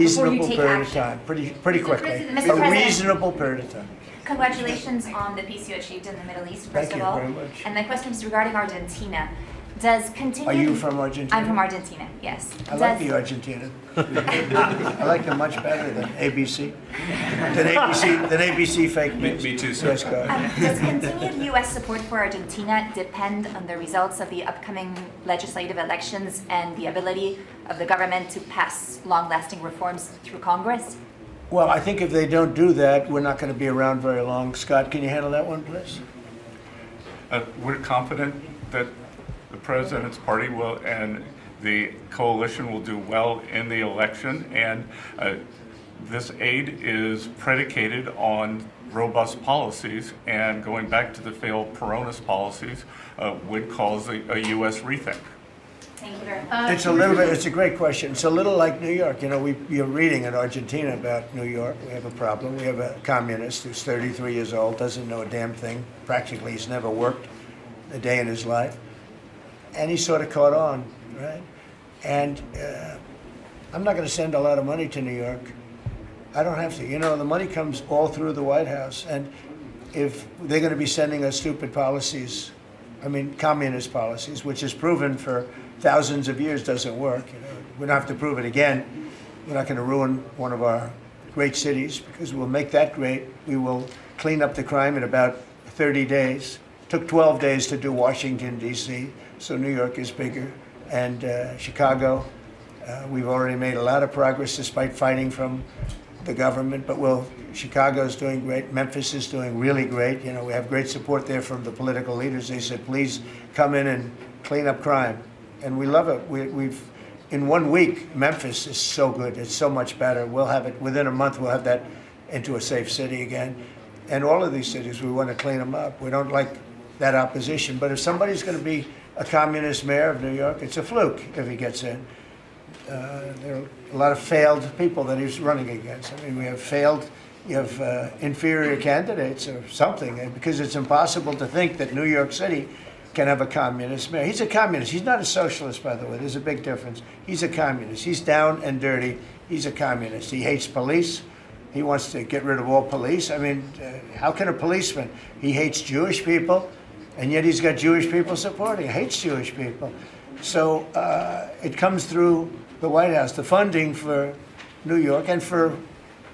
Reasonable period of time, pretty quickly. A reasonable period of time. Congratulations on the peace you achieved in the Middle East, first Thank of all. you very much. And my question is regarding Argentina. Does continue... Are you from Argentina? I'm from Argentina, yes. I like the Argentina. I like them much better than ABC. Than ABC fake news. Me too, sir. Yes, go ahead. Does continued U.S. support for Argentina depend on the results of the upcoming legislative elections and the ability of the government to pass long-lasting reforms through Congress? Well, I think if they don't do that, we're not going to be around very long. Scott, can you handle that one, please? We're confident that the president's party will and the coalition will do well in the election, and this aid is predicated on robust policies, and going back to the failed Peronist policies would cause a U.S. rethink. Thank you very much. It's a great question. It's a little like New York. You know, you're reading in Argentina about New York. We have a problem. We have a communist who's 33 years old, doesn't know a damn thing. Practically, he's never worked a day in his life. And he sort of caught on, right? And I'm not going to send a lot of money to New York. I don't have to. You know, the money comes all through the White House. And if they're going to be sending us stupid policies, I mean, communist policies, which is proven for thousands of years doesn't work. You know, we don't have to prove it again. We're not going to ruin one of our great cities because we'll make that great. We will clean up the crime in about 30 days. Took 12 days to do Washington, D.C., so New York is bigger. And Chicago, we've already made a lot of progress despite fighting from the government, but Chicago's doing great. Memphis is doing really great. You know, we have great support there from the political leaders. They said, please come in and clean up crime. And we love it. We've in 1 week, Memphis is so good. It's so much better. We'll have it within a month. We'll have that into a safe city again. And all of these cities, we want to clean them up. We don't like that opposition. But if somebody's going to be a communist mayor of New York, it's a fluke if he gets in. There are a lot of failed people that he's running against. I mean, you have inferior candidates or something, because it's impossible to think that New York City can have a communist mayor. He's a communist. He's not a socialist, by the way. There's a big difference. He's a communist. He's down and dirty. He's a communist. He hates police. He wants to get rid of all police. I mean, how can a policeman? He hates Jewish people, and yet he's got Jewish people supporting him. He hates Jewish people. So it comes through the White House. The funding for New York and for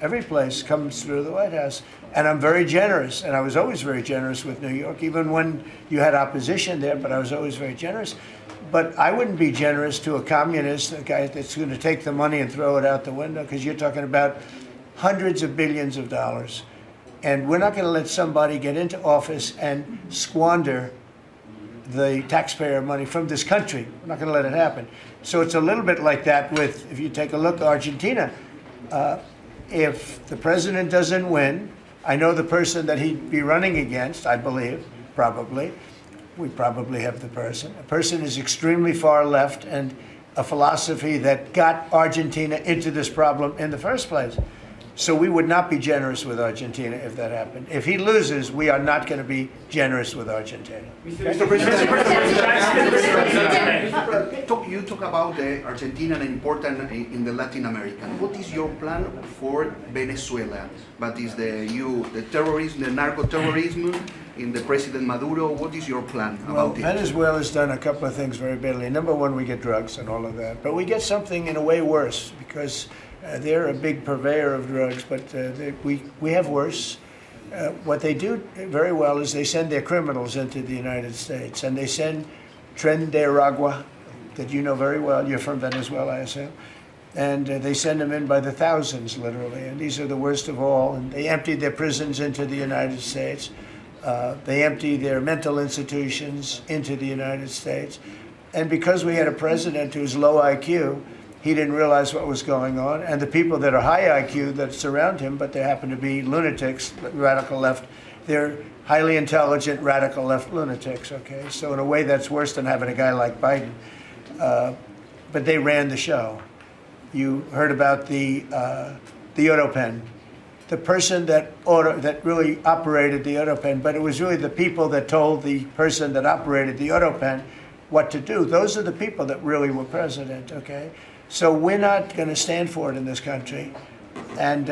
every place comes through the White House. And I'm very generous, and I was always very generous with New York, even when you had opposition there, but I was always very generous. But I wouldn't be generous to a communist, a guy that's going to take the money and throw it out the window, because you're talking about hundreds of billions of dollars. And we're not going to let somebody get into office and squander the taxpayer money from this country. We're not going to let it happen. So it's a little bit like that with, if you take a look at Argentina, if the president doesn't win, I know the person that he'd be running against, I believe, probably. We probably have the person. A person is extremely far left and a philosophy that got Argentina into this problem in the first place. So we would not be generous with Argentina if that happened. If he loses, we are not going to be generous with Argentina. Mr. President, you talk about Argentina and important in the Latin American. What is your plan for Venezuela? But is the terrorism, the narco-terrorism in the President Maduro? What is your plan about it? Venezuela's done a couple of things very badly. Number one, we get drugs and all of that. But we get something in a way worse, because they're a big purveyor of drugs, but we have worse. What they do very well is they send their criminals into the United States, and they send Tren de Aragua, that you know very well. You're from Venezuela, I assume. And they send them in by the thousands, literally. And these are the worst of all. And they empty their prisons into the United States. They empty their mental institutions into the United States. And because we had a president who's low IQ, he didn't realize what was going on. And the people that are high IQ that surround him, but they happen to be lunatics, radical left, they're highly intelligent, radical left lunatics, okay? So in a way, that's worse than having a guy like Biden. But they ran the show. You heard about the Autopen. The person that really operated the Autopen, but it was really the people that told the person that operated the Autopen what to do. Those are the people that really were president, okay? So we're not going to stand for it in this country. And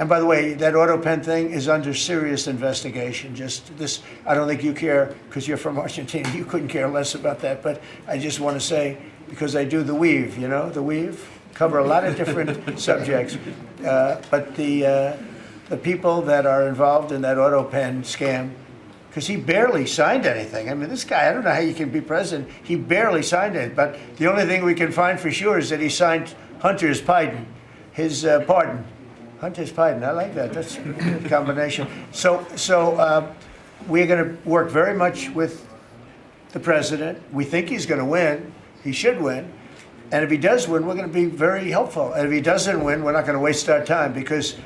by the way, that auto pen thing is under serious investigation. Just this, I don't think you care because you're from Argentina. You couldn't care less about that. But I just want to say, because I do the weave, you know, the weave, cover a lot of different subjects. But the people that are involved in that auto pen scam, because he barely signed anything. I mean, this guy, I don't know how you can be president. He barely signed it. But the only thing we can find for sure is that he signed Hunter's pardon, his pardon. Hunter's pardon, I like that. That's a good combination. So we're going to work very much with the president. We think he's going to win. He should win. And if he does win, we're going to be very helpful. And if he doesn't win, we're not going to waste our time because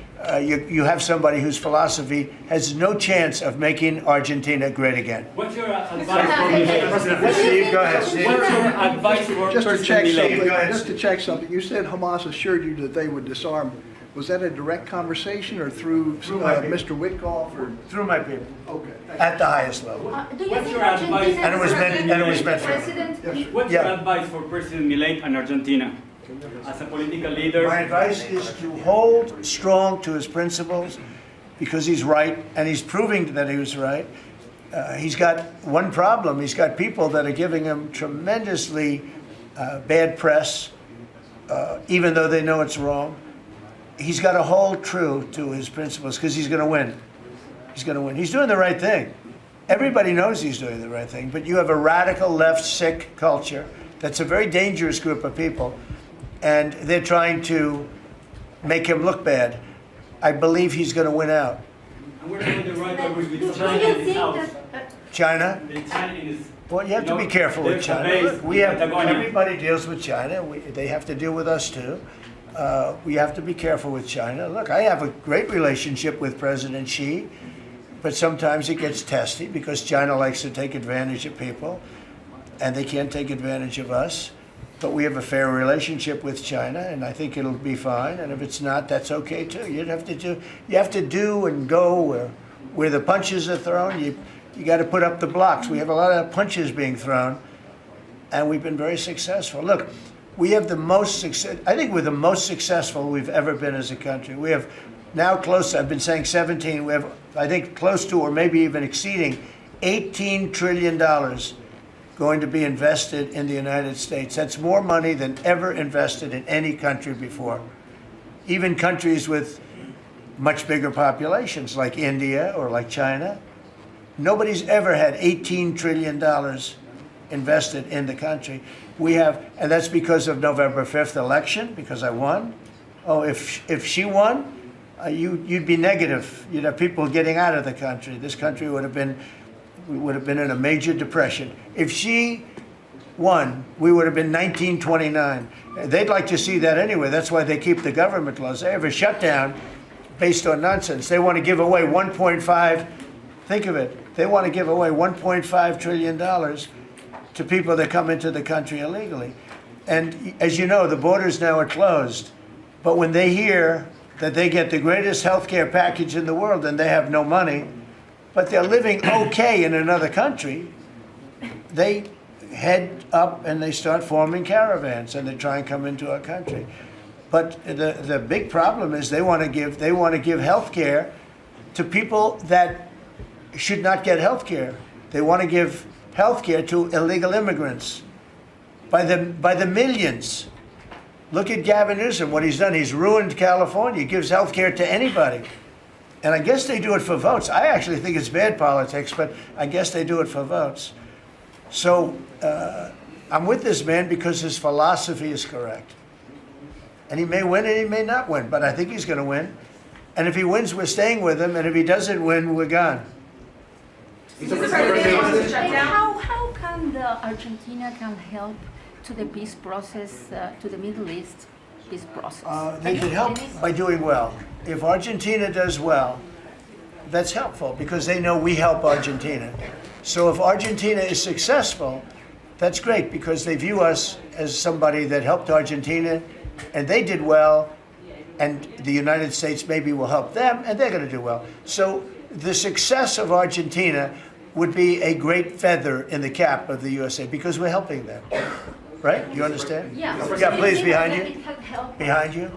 you have somebody whose philosophy has no chance of making Argentina great again. What's your advice for Milei? Steve, go ahead, Steve. What's your advice for President Milei? Just to check something, you said Hamas assured you that they would disarm. Was that a direct conversation or through Mr. Witkoff? Or? Through my people. Okay. At the highest level. Do you What's think your advice? Argentina And it was meant- is and it was meant for- president? What's your advice for President Milei and Argentina as a political leader? My advice is to hold strong to his principles because he's right, and he's proving that he was right. He's got one problem. He's got people that are giving him tremendously bad press, even though they know it's wrong. He's got to hold true to his principles because he's going to win. He's going to win. He's doing the right thing. Everybody knows he's doing the right thing, but you have a radical left sick culture that's a very dangerous group of people, and they're trying to make him look bad. I believe he's going to win out. And we're doing the right over Do with you China in this think house. that China? The China is, Well, you have to be careful with China. Look, everybody deals with China. They have to deal with us too. We have to be careful with China. Look, I have a great relationship with President Xi, but sometimes it gets testy because China likes to take advantage of people, and they can't take advantage of us. But we have a fair relationship with China, and I think it'll be fine. And if it's not, that's okay too. You have to do and go where the punches are thrown. You got to put up the blocks. We have a lot of punches being thrown, and we've been very successful. Look, we have the most success. I think we're the most successful we've ever been as a country. We have now close. I've been saying 17. We have, I think, close to or maybe even exceeding $18 trillion going to be invested in the United States. That's more money than ever invested in any country before. Even countries with much bigger populations like India or like China. Nobody's ever had $18 trillion invested in the country. We have, and that's because of November 5th election, because I won. Oh, if she won, you'd be negative. You'd have people getting out of the country. This country would have been in a major depression. If she won, we would have been 1929. They'd like to see that anyway. That's why they keep the government laws. They have a shutdown based on nonsense. They want to give away 1.5, think of it, they want to give away $1.5 trillion to people that come into the country illegally. And as you know, the borders now are closed. But when they hear that they get the greatest health care package in the world and they have no money, but they're living okay in another country, they head up and they start forming caravans and they try and come into our country. But the big problem is they want to give health care to people that should not get health care. They want to give health care to illegal immigrants by the millions. Look at Gavin Newsom, what he's done. He's ruined California. He gives health care to anybody. And I guess they do it for votes. I actually think it's bad politics, but I guess they do it for votes. So I'm with this man because his philosophy is correct. And he may win and he may not win, but I think he's going to win. And if he wins, we're staying with him. And if he doesn't win, we're gone. How can the Argentina can help to the peace process, to the Middle East peace process? They can help by doing well. If Argentina does well, that's helpful because they know we help Argentina. So if Argentina is successful, that's great because they view us as somebody that helped Argentina and they did well, and the United States maybe will help them and they're going to do well. So the success of Argentina would be a great feather in the cap of the USA because we're helping them. right? You understand? Yeah. Yeah, please, behind you. It had helped. Behind you.